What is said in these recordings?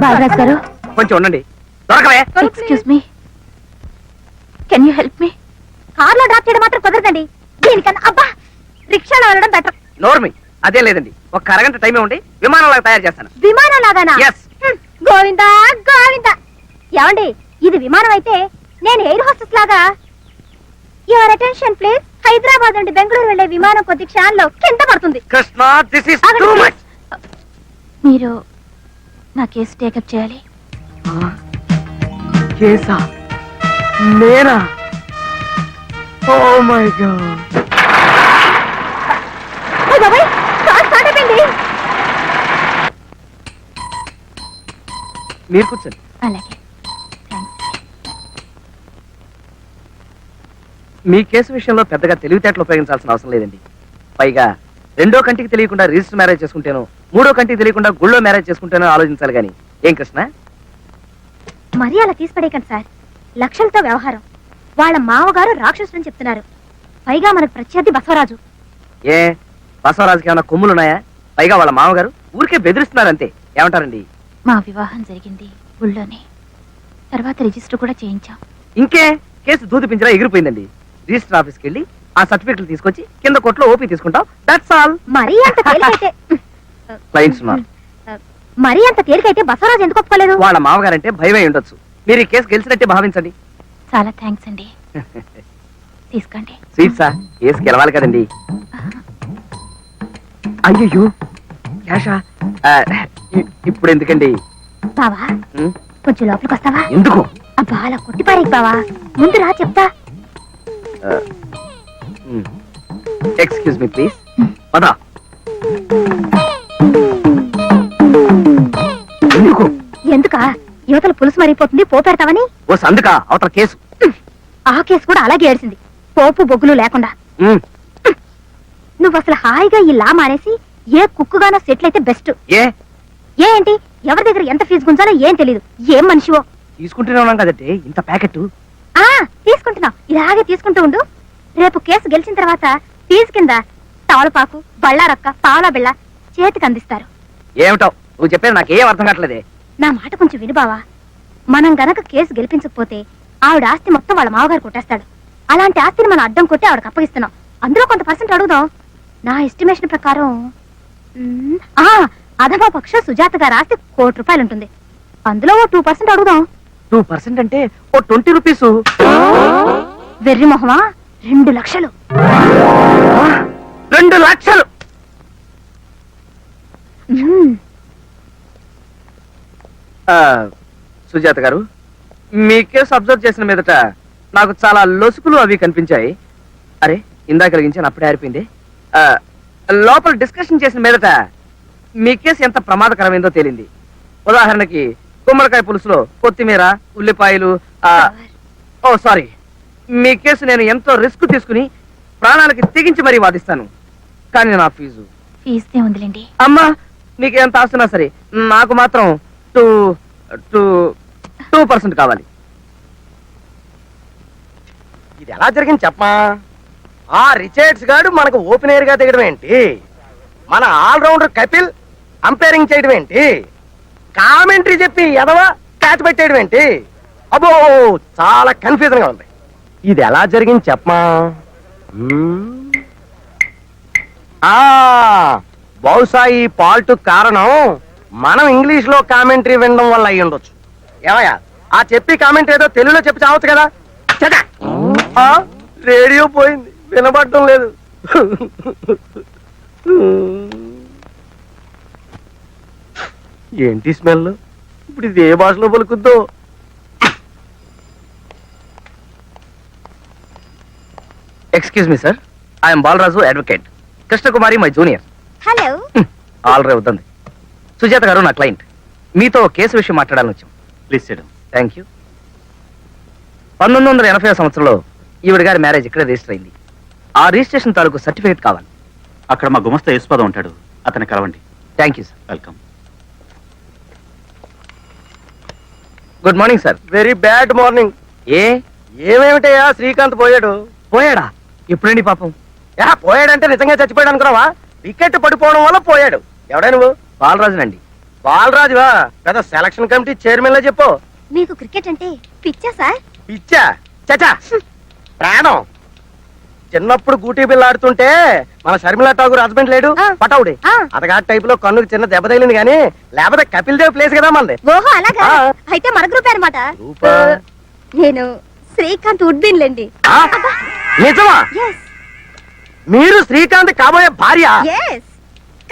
బాలరాజ్ గారు కొంచెం ఉండండి. దొరకవే. Excuse me, can you help me? కార్లో డ్రాప్ చేయడం మాత్రం కుదరదండి. దీనికన్నా అబ్బా రిక్షాలో వెళ్ళడం బెటర్. నోర్మి, అదే లేదండి. ఒక అరగంట టైం ఉండి విమానంలాగా తయారు చేస్తాను. విమానం లాగానా? ఎస్. గోవిందా గోవిందా. ఏమండి, ఇది విమానం అయితే నేను ఎయిర్ హోస్టెస్ లాగా. Your attention please. హైదరాబాద్ నుండి బెంగళూరు వెళ్లే విమానం కొద్ది క్షణాల్లో కింద పడుతుంది. Krishna, this is too much. మీరు నా కేసు టేకప్ చేయాలి. కేసా? నేనా? Oh my God. బాబాయ్, కార్ స్టార్ట్ అయిపోయింది. మీరు కూర్చోండి. అలాగే, థాంక్స్. మీ కేసు విషయంలో పెద్దగా తెలివితేటలు ఉపయోగించాల్సిన అవసరం లేదండి. పైగా రెండో కంటికి తెలియకుండా రిజిస్టర్ మ్యారేజ్ చేసుకుంటేనో, మూడో కంటికి తెలియకుండా గుళ్ళో మ్యారేజ్ చేసుకుంటేనో ఆలోచించాలి కానీ. ఏం కృష్ణ? మరీ అలా తీసిపడేయకండి సార్. లక్షలతో వ్యవహారం. వాళ్ళ మామగారు రాక్షసుని చెప్తున్నారు. పైగా మనకు ప్రత్యర్థి బసవరాజు. ఏ బసవరాజుకి ఏమైనా కొమ్ములున్నాయా? పైగా వాళ్ళ మామగారు ఊరికే బెదిరిస్తున్నారంతే. ఏమంటారండి? మా వివాహం జరిగింది ఊళ్ళోనే. తర్వాత రిజిస్టర్ కూడా చేయించాం. ఇంకే కేసు దూది పింజరా ఎగిరిపోయిందండి. రిజిస్టర్ ఆఫీస్కి వెళ్ళి ఆ సర్టిఫికెట్లు తీసుకొచ్చి కింద కోర్టులో ఓపీ తీసుకుంటాం. That's all. మరీ అంత తేలికైతే క్లయింట్స్ ఉన్నారు. మరీ అంత తేలికైతే బసవరాజు ఎందుకు ఒప్పుకోలేదు? వాళ్ళ మామగారంటే భయమై ఉండొచ్చు. మీరు ఈ కేసు గెలిచినట్టే భావించండి. చాలా థ్యాంక్స్ అండి. తీసుకోండి. స్వీట్సా? కేసు గెలవాలి కదండి. అయ్యో క్యాషా? ఇప్పుడు ఎందుకండి? బావా, కొంచెం లోపలికి వస్తావా? ఎందుకు? అబ్బా, అలా కొట్టిపారేకి బావా. ముందు రా, చెప్తా. Excuse me please. పదా. ఎందుకు? ఎందుకా? యువతల పులుసు మరిగిపోతుంది, పోపెడతావని. ఓ సందుకా? అవతల కేసు. ఆ కేసు కూడా అలాగే ఏడిసింది, పోపు బొగ్గులు లేకుండా. నువ్వు అసలు హాయిగా ఈ లా మానేసి ఏ కుక్కుగానో సెటిల్ అయితే బెస్ట్. ఏంటి, ఎవరి దగ్గర ఎంత ఫీజు గుంజాలో ఏం తెలీదు. ఏం మనిషివో. తీసుకుంటూనే ఉన్నాం కదంటే ఇంత ప్యాకెట్. తీసుకుంటున్నావు, ఇలాగే తీసుకుంటూ ఉండు. రేపు కేసు గెలిచిన తర్వాత ఫీజు కింద తవలపాకు, బళ్ళారక్క, పావలా బిళ్ళ చేతికి అందిస్తారు. ఏమిటో నువ్వు చెప్పేది నాకేం అర్థం కావట్లేదే. నా మాట కొంచెం విను బావా. మనం గనక కేసు గెలిపించకపోతే ఆవిడ ఆస్తి మొత్తం వాళ్ళ మావగారు కొట్టేస్తాడు. అలాంటి ఆస్తిని మనం అడ్డం కొట్టి ఆవిడకి అప్పగిస్తున్నాం. అందులో కొంత పర్సెంట్ అడుగుదాం. నా ఎస్టిమేషన్ ప్రకారం అధమా పక్ష సుజాత గారి ఆస్తి ₹1,00,00,000 ఉంటుంది. అందులో ఓ 2% అడుగుదాం. 2% అంటే ఓ 20 రూపీసు. వెర్రి మొహమా, 2 లక్షలు. 2 లక్షలు? సుజాత గారు, మీ కేసు అబ్జర్వ్ చేసిన మీదట నాకు చాలా లొసుకులు అవి కనిపించాయి. అరే, ఇందాక కలిగించాను, అప్పుడే ఆరిపోయింది. లోపల డిస్కషన్ చేసిన మీదట మీ కేసు ఎంత ప్రమాదకరమైందో తేలింది. ఉదాహరణకి గుమ్మడికాయ పులుసులో కొత్తిమీర, ఉల్లిపాయలు. సారీ, మీ కేసు నేను ఎంతో రిస్క్ తీసుకుని ప్రాణాలకి తెగించి మరీ వాదిస్తాను. కానీ నా ఫీజు ఉందిలేండి. అమ్మా, నీకు ఎంత ఆస్తున్నా సరే నాకు మాత్రం 2% కావాలి. ఇది ఎలా జరిగింది చెప్పమా? ఆ రిచర్డ్స్ గాడు మనకు ఓపెనర్ గా దిగడం ఏంటి? మన ఆల్రౌండర్ కపిల్ అంపైరింగ్ చేయడం ఏంటి? కామెంటరీ చెప్పి ఎదవా క్యాచ్ పెట్టేయడం ఏంటి? అబ్బో, చాలా కన్ఫ్యూజన్ గా ఉంది. ఇది ఎలా జరిగింది చెప్పమా? బహుశా ఈ పాల్ట్ కారణం మనం ఇంగ్లీష్ లో కామెంటరీ వినడం వల్ల అయ్యి ఉండొచ్చు. ఏమయ్యా, ఆ చెప్పి కామెంటరీ ఏదో తెలుగులో చెప్పి చావచ్చు కదా. రేడియో పోయింది, వినబడటం లేదు. ఏంటి స్మెల్? ఇప్పుడు ఇది ఏ భాషలో పలుకుద్దో? Excuse me sir, I'm Balaraju, advocate. Krishnakumari my junior. Hello. Already వద్దండి. సుజాత గారు నా క్లయింట్. మీతో కేసు విషయం మాట్లాడాలని వచ్చాం. Please SIT. Thank you. 1980 సంవత్సరంలో ఈవిడ గారి మ్యారేజ్ ఇక్కడే రిజిస్టర్ అయింది. ఆ రిజిస్ట్రేషన్ తాలూకు సర్టిఫికేట్ కావాలి. అక్కడ మా గుమస్తా యేసుపాదం ఉంటాడు, అతన్ని కలవండి. Thank you sir. Welcome. Good morning sir. Very bad morning. ఏమేమిటయ్యా, శ్రీకాంత్ పోయాడు. పోయాడా? ఎప్పుడండి పాపం? పోయాడంటే నిజంగా చచ్చిపోయాడు అనుకున్నావా? వికెట్ పడిపోవడం వల్ల పోయాడు. ఎవడా నువ్వు? బాలరాజునండి. బాలరాజువా? పెద్ద సెలక్షన్ కమిటీ చైర్మన్ లా చెప్పు. మీకు క్రికెట్ అంటే పిచ్చా సార్? పిచ్చా? చచా, ప్రాణం. చిన్నప్పుడు గూటీ బిల్ల ఆడుతుంటే మన షర్మిలా ఠాగూర్ హస్బెండ్ లేడు, ఆ. పటౌడి. ఆ. అతగాడి టైప్ లో కన్నుకు చిన్న దెబ్బ తగిలింది కానీ లేకపోతే కపిల్ దేవ్ ప్లేస్ కదా మనది. ఓహో అలాగా? ఆ. అయితే మన గ్రూప్ అనమాట. గ్రూపా? నేను శ్రీకాంత్ ఉడ్బిన్ లేండి. ఆ? నిజమా? ఎస్ మీరు శ్రీకాంత్ కాబోయే భార్య? ఎస్,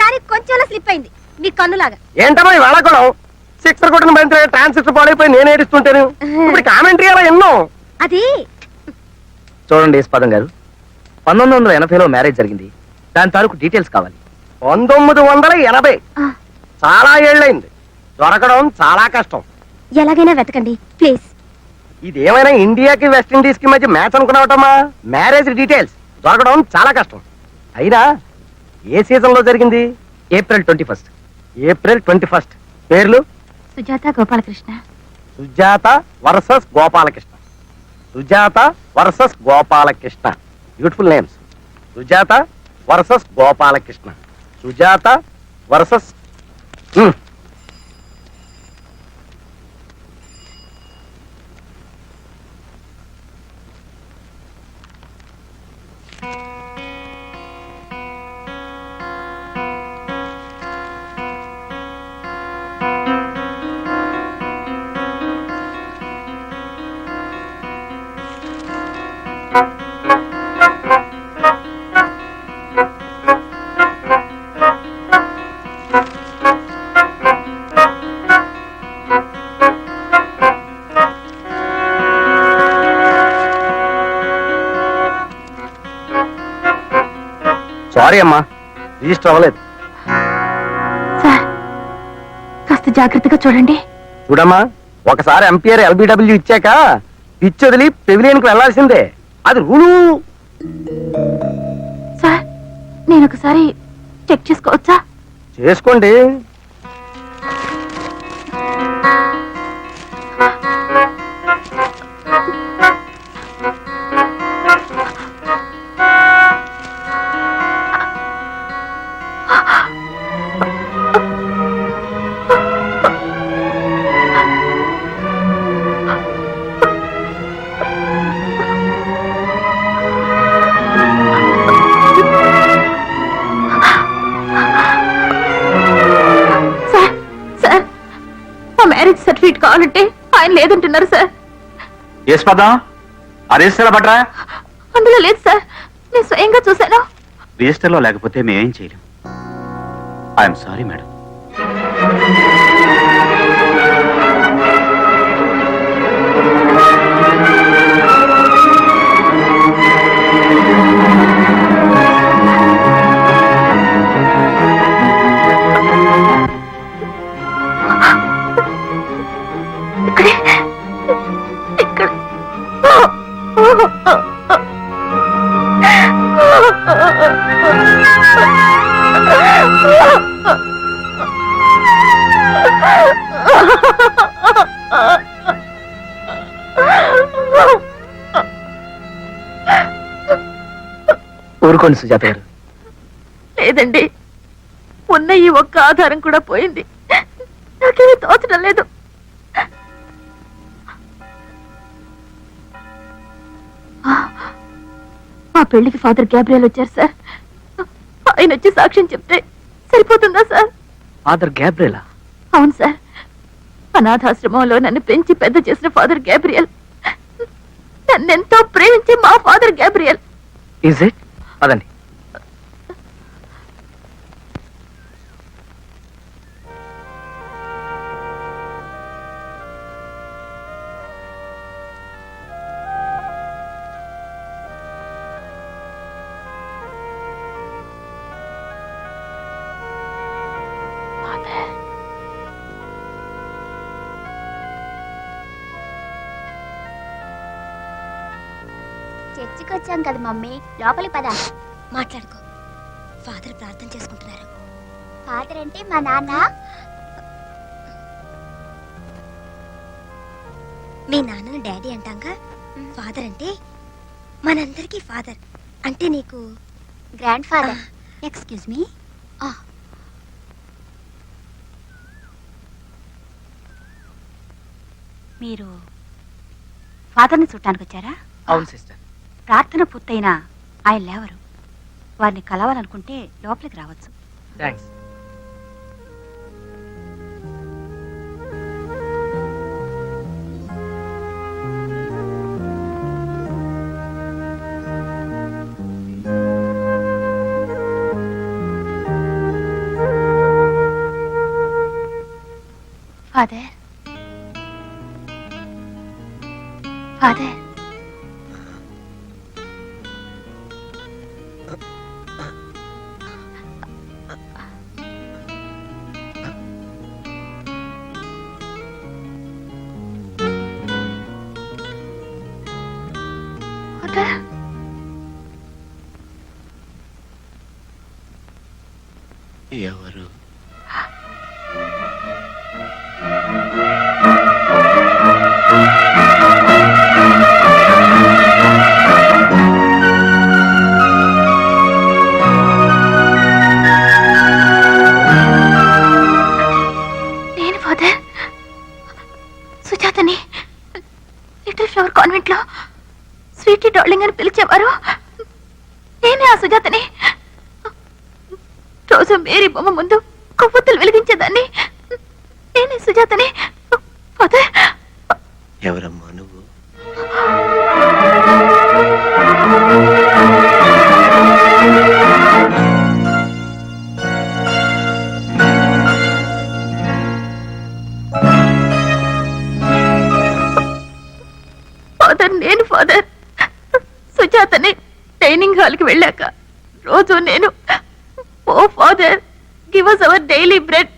కానీ కొంచెం స్లిప్ అయింది మీ కన్నులాగా. ఏంటమ్మా ఈ వెళ్ళకూడదు? సిక్సర్ కొట్టిన బంతి ట్రాన్సిస్టర్ పాడైపోయి నేను ఏడుస్తుంటాను. ఇప్పుడు కామెంటరీ అలా ఎన్నో. అది చూడండి యశ్పాదం గారు, 1980లో మ్యారేజ్ జరిగింది. దాని తాలూకు డీటెయిల్స్ కావాలి. 1980 ఆ, చాలా ఏళ్ళైంది. దొరకడం చాలా కష్టం. ఎలాగైనా వెతకండి ప్లీజ్. ఇదేమైనా ఇండియాకి వెస్టిండీస్ కి మధ్య మ్యాచ్ అనుకున్నావటమ్మా? మ్యారేజ్ డీటెయిల్స్ దొరకడం చాలా కష్టం. అయినా ఏ సీజన్ లో జరిగింది? ఏప్రిల్ 21. ఏప్రిల్ 21. పేర్లు? Sujatha Gopalakrishna. Sujatha versus Gopalakrishna. Sujatha versus Gopalakrishna. Beautiful names. Sujatha versus Gopalakrishna. Sujatha versus sorry అమ్మా, రిజిస్టర్ అవ్వలేదు. సార్ కాస్త జాగ్రత్తగా చూడండి. చూడమ్మా, ఒకసారి ఎంపీఆర్ ఎల్బిడబ్ల్యూ ఇచ్చాక పిచ్ వదిలి పెవిలియన్ కు వెళ్లాల్సిందే. అది రూలు. సార్ నేను ఒకసారి చెక్ చేసుకోవచ్చా? చేసుకోండి. సార్ సార్ మా మ్యారేజ్ సర్టిఫికేట్ కావాలంటే ఆయన లేదంటున్నారు సార్. యశ్పాదం, ఆ రిజిస్టర్ పట్రా. అందులో లేదు సార్, నేను స్వయంగా చూశాను. రిజిస్టర్ లో లేకపోతే మేమేం చేయలేం. I'm sorry madam. ఇక్కడ ఊరుకోండి సుజాత గారు. లేదండి, ఉన్న ఈ ఒక్క ఆధారం కూడా పోయింది. నాకేమీ తోచడం లేదు. మా పెళ్లికి ఫాదర్ గ్యాబ్రియల్ వచ్చారు సార్. ఆయన వచ్చి సాక్ష్యం చెప్తే సరిపోతుందా సార్? ఫాదర్ గ్యాబ్రియలా? అవును సార్, అనాథాశ్రమంలో నన్ను పెంచి పెద్ద చేసిన ఫాదర్ గ్యాబ్రియల్, నన్నెంతో ప్రేమించి మా ఫాదర్ గ్యాబ్రియల్. Is it? అదండి. చర్చికి వచ్చాం కదా మమ్మీ, లోపలి పద. మాట్లాడుకో. ఫాదర్ ప్రార్థన చేసుకుంటున్నారు. ఫాదర్ అంటే మా నాన్న. మీ నాన్నను డాడీ అంటాంగా. ఫాదర్ అంటే మనందరికీ ఫాదర్. అంటే నీకు గ్రాండ్ ఫాదర్. Excuse me. మీరు ఫాదర్ని చూడటానికి వచ్చారా? అవును సిస్టర్. ప్రార్థన పూర్తయినా ఆయన లేవరు. వారిని కలవాలనుకుంటే లోపలికి రావచ్చు. థ్యాంక్స్. Father, father, father. ఎవరు? నేను ఫాదర్ సుజాతని లిటిల్ ఫ్లవర్ కాన్వెంట్ లో స్వీటీ డార్లింగ్ అని పిలిచేవారు. నేనే ఆ సుజాతని. రోజు మేరీ బొమ్మ ముందు కొవ్వొత్తులు వెలిగించేదాన్ని. నేనే సుజాతని. ఫాదర్, ఎవరమ్మా నువ్వు? ఫాదర్, నేను ఫాదర్ సుజాతని ట్రైనింగ్ హాల్కి వెళ్ళాక రోజు నేను oh father give us our daily bread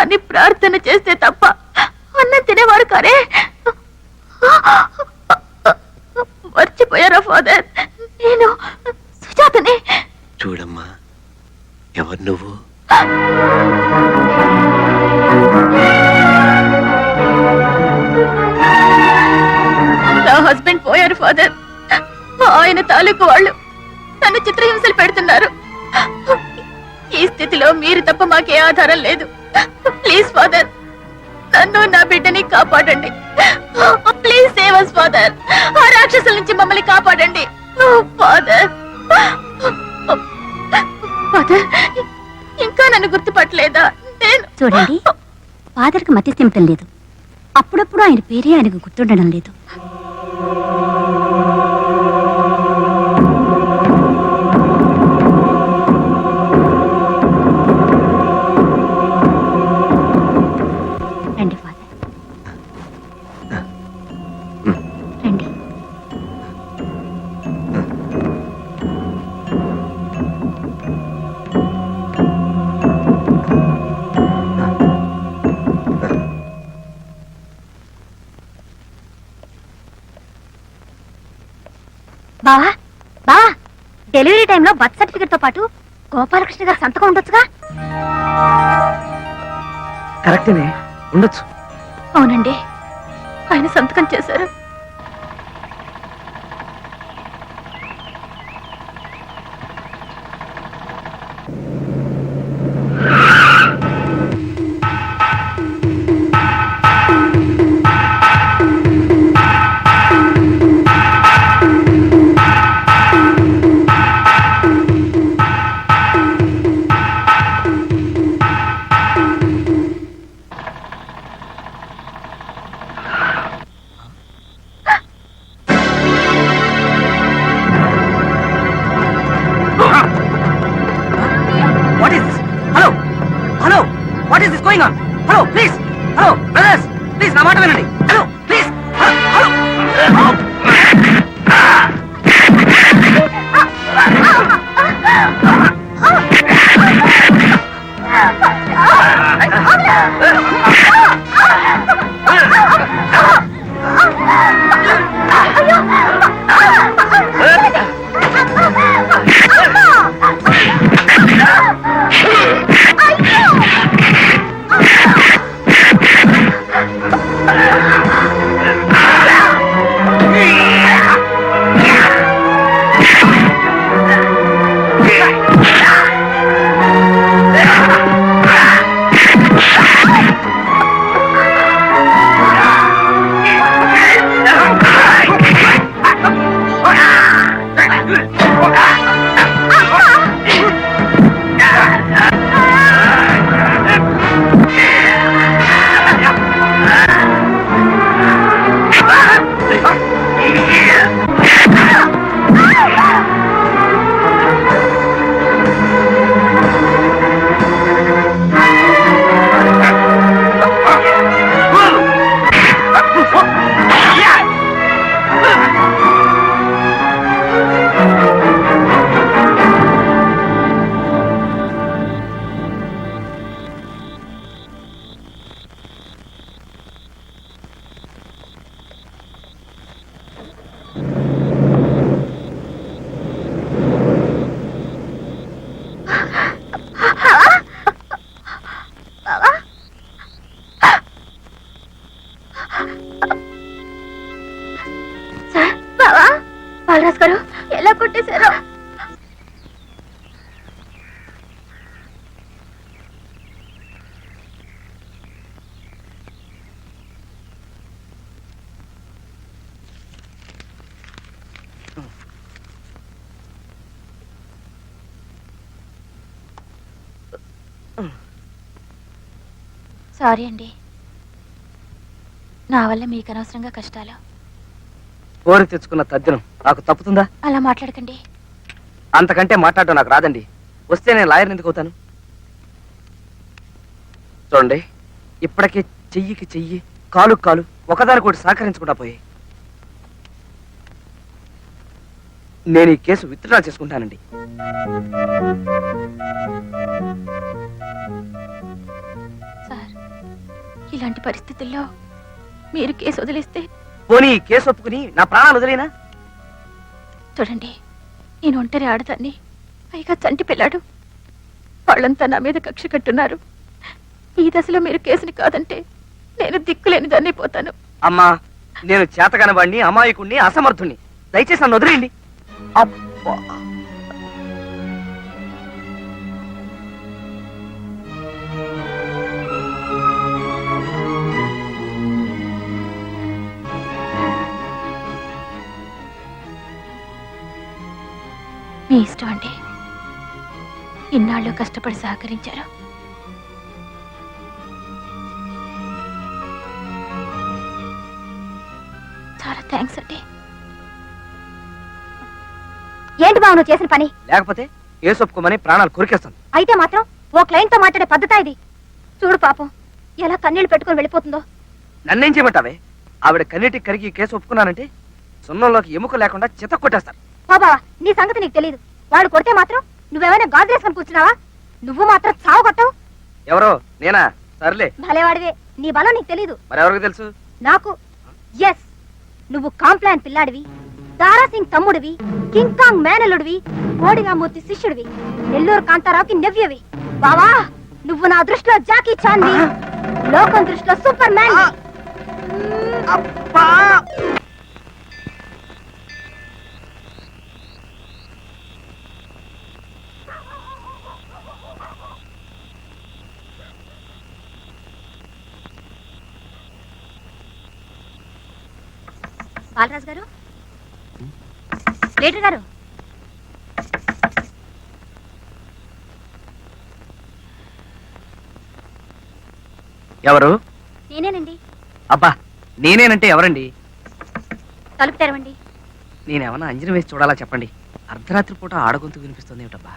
అని ప్రార్థన చేస్తే తప్ప అన్నం తినేవారు కారే. మర్చిపోయారా ఫాదర్? నేను సుజాతని. చూడమ్మా, ఎవరు నువ్వు? నా హస్బెండ్ పోయారు ఫాదర్. ఆయన తాలూకు వాళ్ళు నన్ను చిత్రహింసలు పెడుతున్నారు. ఈ స్థితిలో మీరు తప్ప మాకే ఆధారం లేదు. ప్లీజ్ ఫాదర్, నన్ను నా బిడ్డని కాపాడండి. Please save us father. ఆ రాక్షసుల నుంచి మమ్మల్ని కాపాడండి ఫాదర్. ఫాదర్, ఇంకా నన్ను గుర్తుపట్టలేదా? నేను చూడండి, ఫాదర్కి మతి స్థిమితం లేదు. అప్పుడప్పుడు ఆయన పేరే ఆయనకు గుర్తుండడం లేదు. రండి ఫాదర్, రండి. బావా, బావా, డెలివరీ టైంలో బర్త్ సర్టిఫికెట్ తో పాటు గోపాలకృష్ణ గారి సంతకం ఉండొచ్చుగా? కరెక్టేనే, ఉండొచ్చు. అవునండి, ఆయన సంతకం చేశారు. What is this? Hello? Hello? What is this going on? Hello, please. Hello, brothers. Please, నా మాట వినండి. Hello, please. Hello. బాలరాజ్ గారు ఎలా కొట్టేశారో. సారీ అండి, నా వల్ల మీకు అనవసరంగా కష్టాలు. కోరి తెచ్చుకున్న తద్దినం నాకు తప్పుతుందా? అలా మాట్లాడకండి. అంతకంటే మాట్లాడడం నాకు రాదండి. వస్తే నేను లాయర్ని ఎందుకు అవుతాను? చూడండి, ఇప్పటికే చెయ్యికి చెయ్యి, కాలు కాలు ఒకదానికొకటి సహకరించకుండా పోయాయి. నేను ఈ కేసు విత్డ్రా చేసుకుంటానండి. సార్, ఇలాంటి పరిస్థితుల్లో మీరు కేసు వదిలేస్తే. పోనీ ఈ కేసు ఒప్పుకుని నా ప్రాణాలు వదిలేనా? చూడండి, నేను ఒంటరి ఆడదాన్ని, పైగా చంటి పిల్లాడు. వాళ్ళంతా నా మీద కక్ష కట్టున్నారు. ఈ దశలో మీరు కేసుని కాదంటే నేను దిక్కులేని దాన్ని పోతాను. అమ్మా, నేను చేతగాని వాడిని, అమాయకుణ్ణి, అసమర్థుణ్ణి. దయచేసి నన్ను వదిలేయండి. అబ్బా. మీ ఇష్టం అండి. ఇన్నాళ్ళు కష్టపడి సహకరించారు. చాలా థ్యాంక్స్ అండి. ఏంటి బావ నువ్వు చేసిన పని? లేకపోతే కేసు ఒప్పుకోమని ప్రాణాలు కొరికేస్తాను. అయితే మాత్రం ఓ క్లయింట్ తో మాట్లాడే పద్ధత ఇది? చూడు పాపం ఎలా కన్నీళ్లు పెట్టుకొని వెళ్ళిపోతుందో. నన్నేం చేయమంటావే? ఆవిడ కన్నీటికి కరిగి ఈ కేసు ఒప్పుకున్నానంటే సున్నంలోకి ఎముక లేకుండా చిత కొట్టేస్తారు. బాబా, నీ సంగతి నీకు తెలీదు. వాడు కొడితే మాత్రం నువ్వేమైనా గాజు వేసుకొని కూర్చున్నావా? నువ్వు మాత్రం చావు కొట్టవు. ఎవరో నేనా? సర్లే, భలేవాడివే. నీ బలం నీకు తెలీదు, మరెవరికి తెలుసు? నాకు. ఎస్, నువ్వు కాంప్లాన్ పిల్లాడివి, దారాసింగ్ తమ్ముడివి, కింగ్ కాంగ్ మేనలుడివి, కోడిరామూర్తి శిష్యుడివి, నెల్లూరు కాంతారావుకి నెవ్యవి. బావా, నువ్వు నా దృష్టిలో జాకీ చాన్వి, లోకం దృష్టిలో సూపర్ మ్యాన్. బాలరాజు గారు, లీడర్ గారు, ఎవరు? నేనేనండి. అబ్బా, నేనేనంటే ఎవరండి? తలుపు తెరవండి. నేనేమన్నా అంజనం వేసి చూడాలా చెప్పండి. అర్ధరాత్రి పూట ఆడగొంతు వినిపిస్తుంది ఏమిటబ్బా?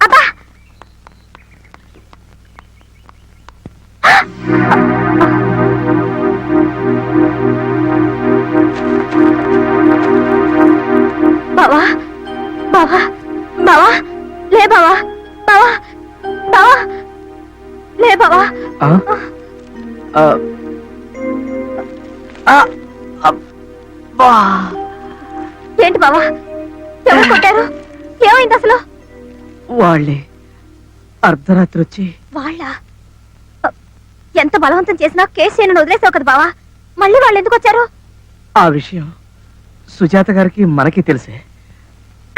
అబ్బా, బావా బావా బావా, లే బావా, బావా బావా, లే బావా. ఏంటి బావా, ఎవరు కొట్టారు? ఏమైంది అసలు? వాళ్ళే అర్ధరాత్రి వచ్చి. వాళ్ళ? ఎంత బలవంతం చేసినా కేసు నేను వదిలేసావు కదా బావా, మళ్ళీ వాళ్ళు ఎందుకు వచ్చారు? ఆ విషయం సుజాత గారికి మనకి తెలిసే,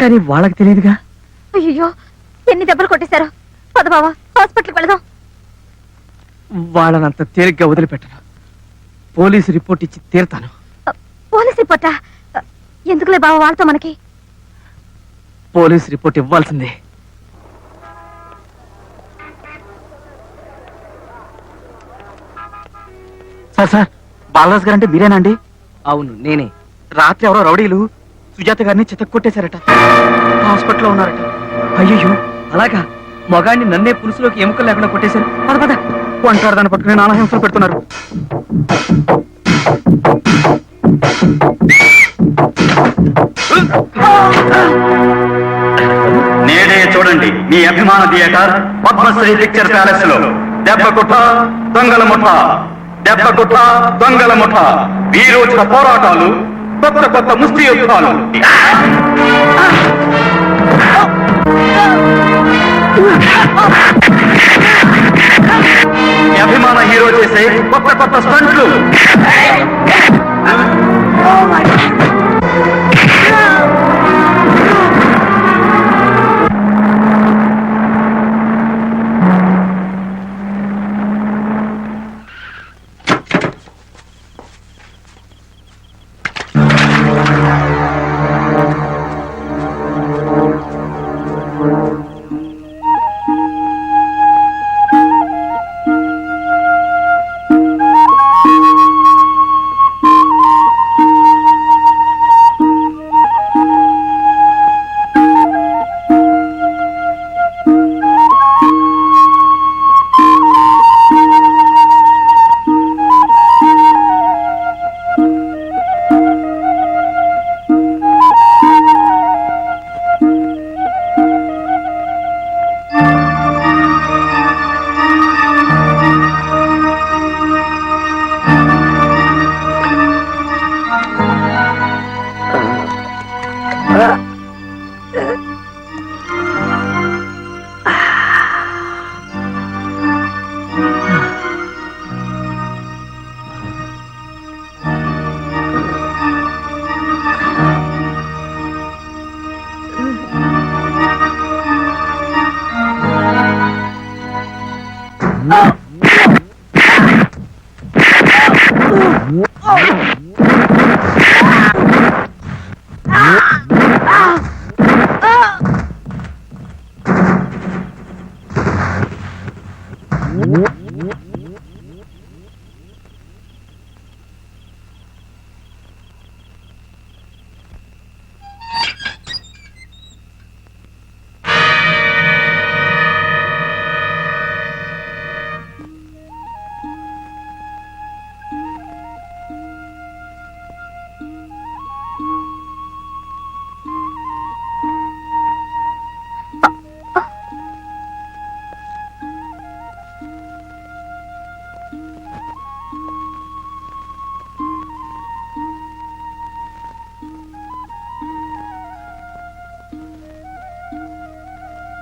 కానీ వాళ్ళకి తెలియదుగా. అయ్యో, ఎన్ని దెబ్బలు కొట్టేశారు. పద బావా, హాస్పిటల్కి వెళదాం. వాళ్ళనంత తేలిగ్గా వదిలిపెట్టను. పోలీసు రిపోర్ట్ ఇచ్చి తీరుతాను. పోలీస్ రిపోర్టా? ఎందుకులే బావా వాళ్ళతో మనకి. పోలీస్ రిపోర్ట్ ఇవ్వాల్సిందే. సార్, బాలరాజు గారు అంటే మీరేనండి? అవును, నేనే. రాత్రి ఎవరో రౌడీలు సుజాత గారిని చితక్కొట్టేశారట. హాస్పిటల్లో ఉన్నారట. అయ్యో, అలాగా? మగాడిని నన్నే పులుసులోకి ఎముకలు లేకుండా కొట్టేశారు. పద పద. ఒంటారదాన్ని పట్టుకుని నానా హింసలు పెడుతున్నారు. నేడే చూడండి మీ అభిమాన థియేటర్ పద్మశ్రీ పిక్చర్ ప్యాలెస్ లో దెబ్బకుట్ట దొంగల ముఠ, దెబ్బకుట్ట దొంగల ముఠ, వీరోచిత పోరాటాలు, కొత్త కొత్త ముష్టి యుద్ధాలు. ఈ అభిమాన హీరో చేసే కొత్త కొత్త స్టంట్లు.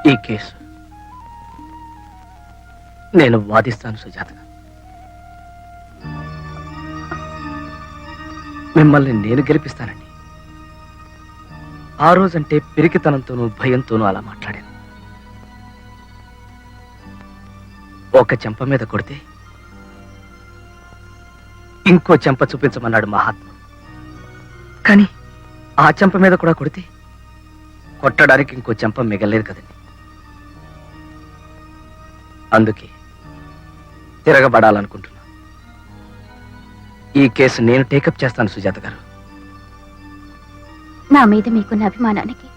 ఈ కేసు నేను వాదిస్తాను సుజాత. మిమ్మల్ని నేను గెలిపిస్తానండి. ఆ రోజంటే పిరికితనంతోనూ భయంతోనూ అలా మాట్లాడాను. ఒక చెంప మీద కొడితే ఇంకో చెంప చూపించమన్నాడు మహాత్ముడు. కానీ ఆ చెంప మీద కూడా కొడితే కొట్టడానికి ఇంకో చెంప మిగలేదు కదండి. అందుకే తిరగబడాలనుకుంటున్నా. ఈ కేసు నేను టేకప్ చేస్తాను సుజాత గారు. నా మీద మీకున్న అభిమానానికి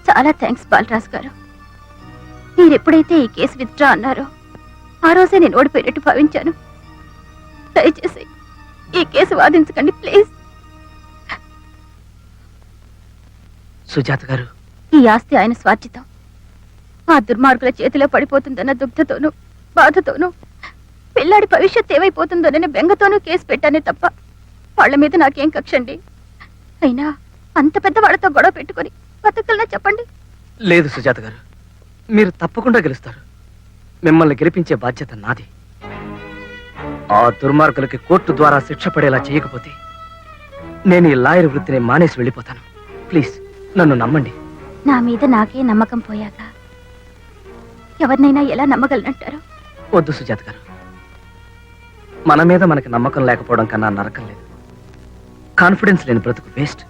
చాలా థ్యాంక్స్ బాలరాజ్ గారు. మీరు ఎప్పుడైతే ఈ కేసు విత్డ్రా అన్నారో ఆ రోజే నేను ఓడిపోయినట్టు భావించాను. దయచేసి ఈ కేసు వాదించకండి ప్లీజ్. సుజాత గారు, ఈ ఆస్తి ఆయన స్వార్జితం. ఆ దుర్మార్గుల చేతిలో పడిపోతుందన్న దుగ్ధతోనూ బాధతోనూ పిల్లాడి భవిష్యత్ ఏమైపోతుందోనని బెంగతోనూ కేసు పెట్టానే తప్ప వాళ్ళ మీద నాకేం కక్షండి. అయినా అంత పెద్ద వాళ్ళతో గొడవ పెట్టుకుని బతకలనా చెప్పండి. లేదు సుజాత గారు, మీరు తప్పకుండా గెలుస్తారు. మిమ్మల్ని గెలిపించే బాధ్యత నాది. ఆ దుర్మార్గులకి కోర్టు ద్వారా శిక్ష పడేలా చేయకపోతే నేను ఈ లాయర్ వృత్తిని మానేసి వెళ్ళిపోతాను. ప్లీజ్ నన్ను నమ్మండి. నా మీద నాకే నమ్మకం పోయాక ఎవరినైనా ఎలా నమ్మగలనంటారు? వద్దు సుజాత గారు, మన మీద మనకి నమ్మకం లేకపోవడం కన్నా నరకం లేదు. కాన్ఫిడెన్స్ లేని బ్రతుకు వేస్ట్.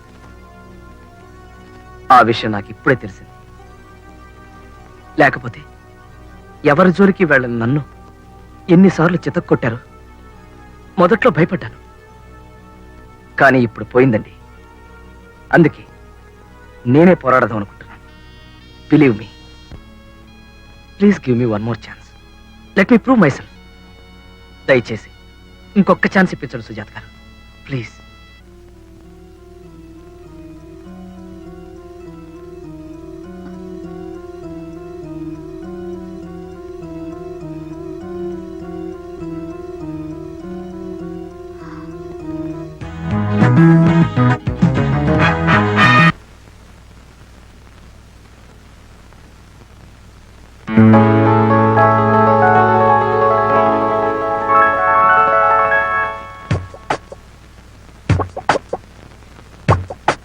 ఆ విషయం నాకు ఇప్పుడే తెలిసింది. లేకపోతే ఎవరి జోలికి వెళ్ళని నన్ను ఎన్నిసార్లు చితక్కొట్టారు. మొదట్లో భయపడ్డాను, కానీ ఇప్పుడు పోయిందండి. అందుకే నేనే పోరాడదాం అనుకుంటున్నాను. Believe me. Please give me one more chance. Let me prove my self. దయచేసి ఇంకొక ఛాన్స్ ఇప్పించండి సుజాత గారు, ప్లీజ్. ఆ